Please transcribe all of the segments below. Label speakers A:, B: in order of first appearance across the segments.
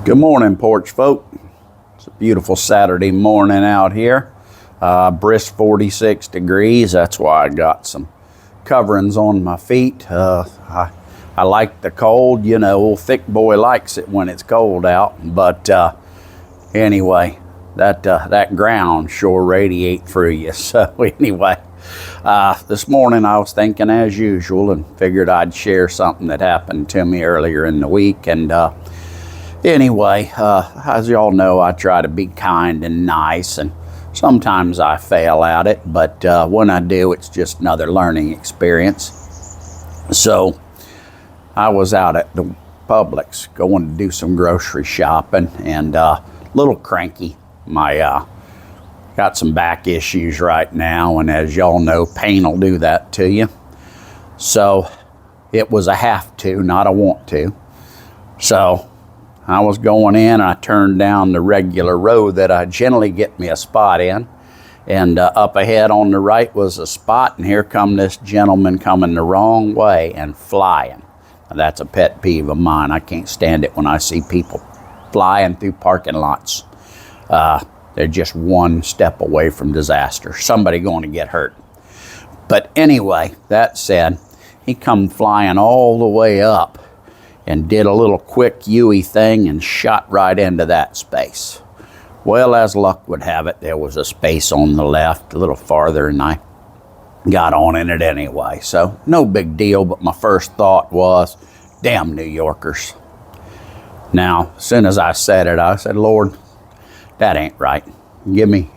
A: Good morning, Porch folk. It's a beautiful Saturday morning out here. Brisk 46 degrees. That's why I got some coverings on my feet. I like the cold. You know, old thick boy likes it when it's cold out. But anyway, that ground sure radiates through you. So anyway, this morning I was thinking as usual and figured I'd share something that happened to me earlier in the week. And anyway, as y'all know, I try to be kind and nice, and sometimes I fail at it, but when I do, it's just another learning experience. So I was out at the Publix going to do some grocery shopping, and a little cranky. Got some back issues right now, and as y'all know, pain will do that to you. So it was a have to, not a want to. So I was going in, and I turned down the regular road that I generally get me a spot in. And up ahead on the right was a spot, and here come this gentleman coming the wrong way and flying. Now, that's a pet peeve of mine. I can't stand it when I see people flying through parking lots. They're just one step away from disaster. Somebody going to get hurt. But anyway, that said, he come flying all the way up and did a little quick U-y thing and shot right into that space. Well, as luck would have it, there was a space on the left a little farther, and I got on in it anyway. So no big deal, but my first thought was, damn New Yorkers. Now, as soon as I said it, I said, Lord, that ain't right. Give me,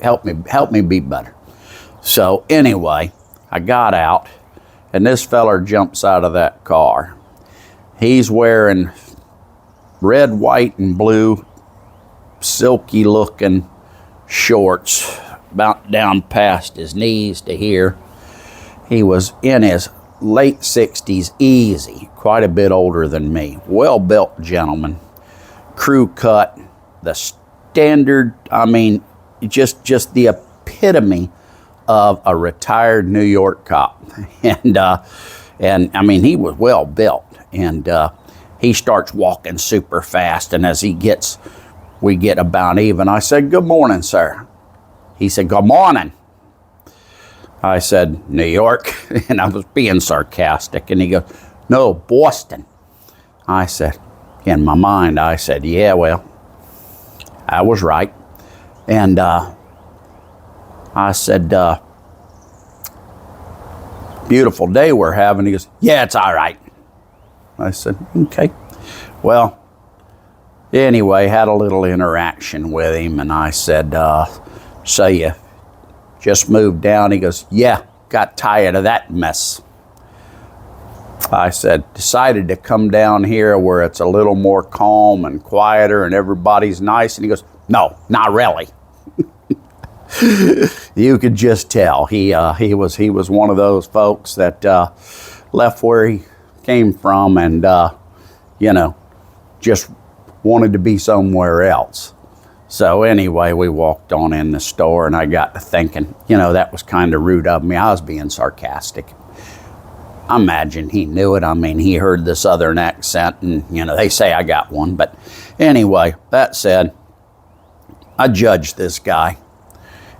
A: help me be better. So anyway, I got out, and this feller jumps out of that car. He's wearing red, white, and blue, silky looking shorts, about down past his knees to here. He was in his late 60s, easy, quite a bit older than me. Well-built gentleman, crew cut, the standard, just the epitome of a retired New York cop. And he was well built. And he starts walking super fast, and as we get about even. I said, good morning, sir. He said, good morning. I said, New York, and I was being sarcastic, and he goes, no, Boston. I said, in my mind, I said, yeah, well, I was right. And I said, beautiful day we're having. He goes, yeah, it's all right. I said, okay. Well, anyway, had a little interaction with him, and I said, so you just moved down? He goes, yeah, got tired of that mess. I said, decided to come down here where it's a little more calm and quieter and everybody's nice. And he goes, no, not really. You could just tell he was one of those folks that left where he came from and just wanted to be somewhere else. So anyway, we walked on in the store, and I got to thinking, that was kind of rude of me. I was being sarcastic. I imagine he knew it. He heard the Southern accent, and they say I got one. But anyway, that said, I judged this guy,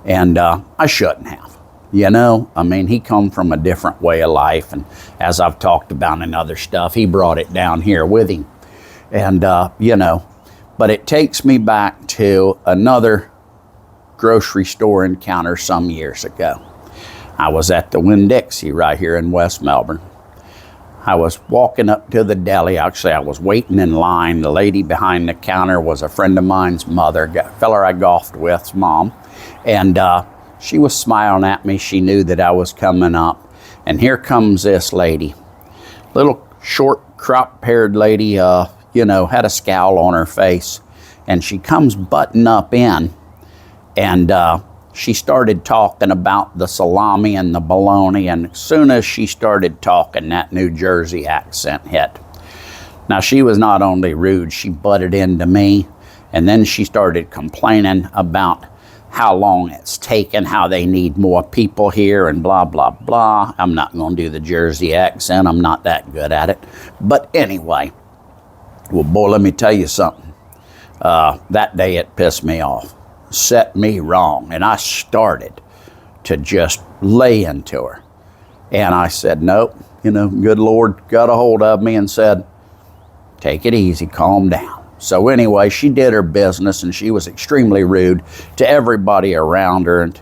A: and I shouldn't have. He come from a different way of life, and as I've talked about in other stuff, he brought it down here with him. And, but it takes me back to another grocery store encounter some years ago. I was at the Winn-Dixie right here in West Melbourne. I was walking up to the deli. Actually, I was waiting in line. The lady behind the counter was a friend of mine's mother, a fella I golfed with's mom. And she was smiling at me. She knew that I was coming up. And here comes this lady. Little short crop-haired lady, had a scowl on her face. And she comes button up in. And she started talking about the salami and the bologna. And as soon as she started talking, that New Jersey accent hit. Now, she was not only rude, she butted into me. And then she started complaining about how long it's taken, how they need more people here, and blah, blah, blah. I'm not going to do the Jersey accent. I'm not that good at it. But anyway, well, boy, let me tell you something. That day it pissed me off, set me wrong, and I started to just lay into her. And I said, nope, good Lord got a hold of me and said, take it easy, calm down. So anyway, she did her business, and she was extremely rude to everybody around her. And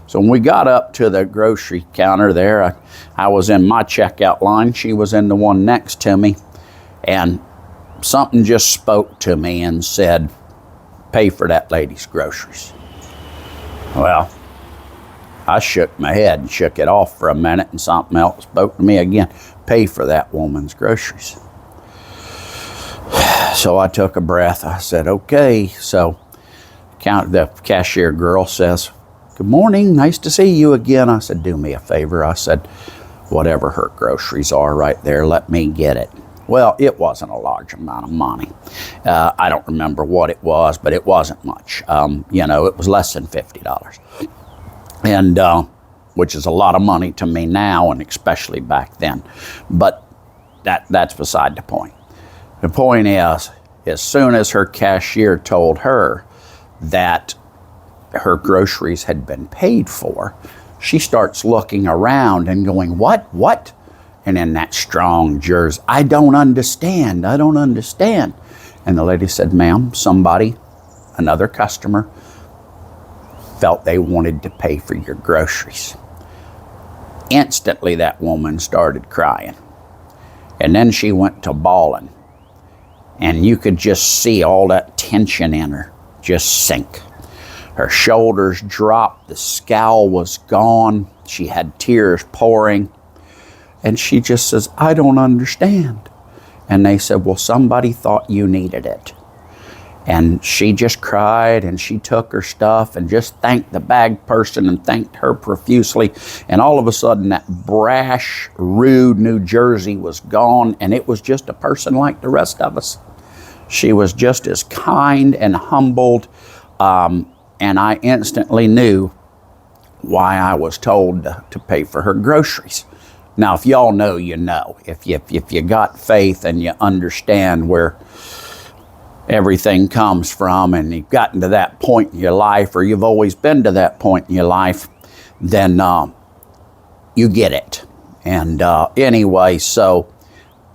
A: so when we got up to the grocery counter there, I was in my checkout line. She was in the one next to me. And something just spoke to me and said, pay for that lady's groceries. Well, I shook my head and shook it off for a minute, and something else spoke to me again, pay for that woman's groceries. So I took a breath. I said, okay. So the cashier girl says, good morning, nice to see you again. I said, do me a favor. I said, whatever her groceries are right there, let me get it. Well, it wasn't a large amount of money. I don't remember what it was, but it wasn't much. It was less than $50. And which is a lot of money to me now, and especially back then. But that's beside the point. The point is, as soon as her cashier told her that her groceries had been paid for, she starts looking around and going, what? And in that strong Jersey, I don't understand. And the lady said, ma'am, another customer, felt they wanted to pay for your groceries. Instantly, that woman started crying. And then she went to bawling. And you could just see all that tension in her just sink. Her shoulders dropped, the scowl was gone, she had tears pouring. And she just says, I don't understand. And they said, well, somebody thought you needed it. And she just cried, and she took her stuff and just thanked the bag person and thanked her profusely. And all of a sudden, that brash, rude New Jersey was gone, and it was just a person like the rest of us. She was just as kind and humbled, and I instantly knew why I was told to pay for her groceries. Now, if y'all know, you know. If you got faith and you understand where everything comes from, and you've gotten to that point in your life, or you've always been to that point in your life, then you get it. And anyway, so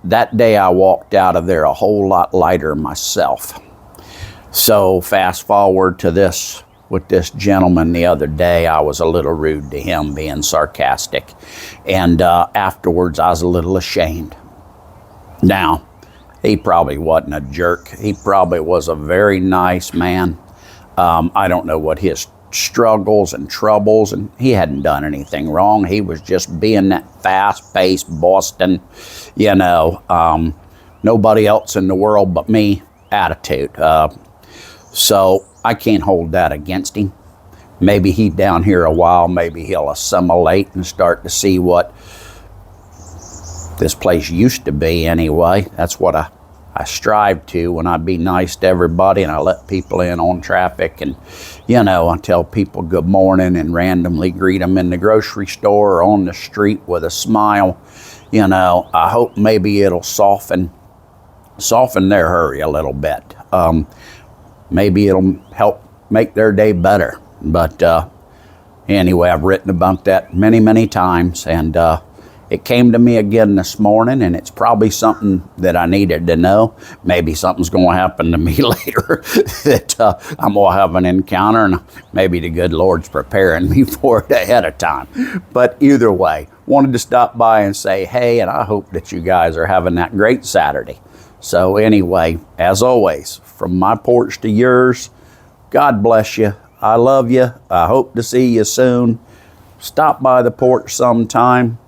A: that day I walked out of there a whole lot lighter myself. So fast forward to this, with this gentleman the other day, I was a little rude to him, being sarcastic. And afterwards, I was a little ashamed. Now, he probably wasn't a jerk. He probably was a very nice man. I don't know what his struggles and troubles, and he hadn't done anything wrong. He was just being that fast-paced Boston, nobody else in the world but me attitude. So I can't hold that against him. Maybe he's down here a while, maybe he'll assimilate and start to see what this place used to be anyway. That's what I strive to when I be nice to everybody, and I let people in on traffic, and I tell people good morning and randomly greet them in the grocery store or on the street with a smile. I hope maybe it'll soften their hurry a little bit. Maybe it'll help make their day better. But anyway, I've written about that many, many times, and it came to me again this morning, and it's probably something that I needed to know. Maybe something's going to happen to me later that I'm going to have an encounter, and maybe the good Lord's preparing me for it ahead of time. But either way, wanted to stop by and say hey, and I hope that you guys are having that great Saturday. So anyway, as always, from my porch to yours, God bless you. I love you. I hope to see you soon. Stop by the porch sometime.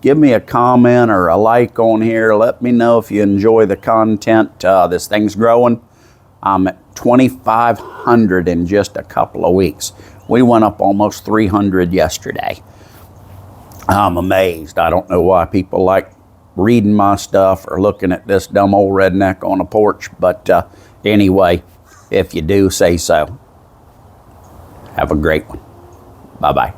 A: Give me a comment or a like on here. Let me know if you enjoy the content. This thing's growing. I'm at 2,500 in just a couple of weeks. We went up almost 300 yesterday. I'm amazed. I don't know why people like reading my stuff or looking at this dumb old redneck on a porch. But anyway, if you do, say so. Have a great one. Bye-bye.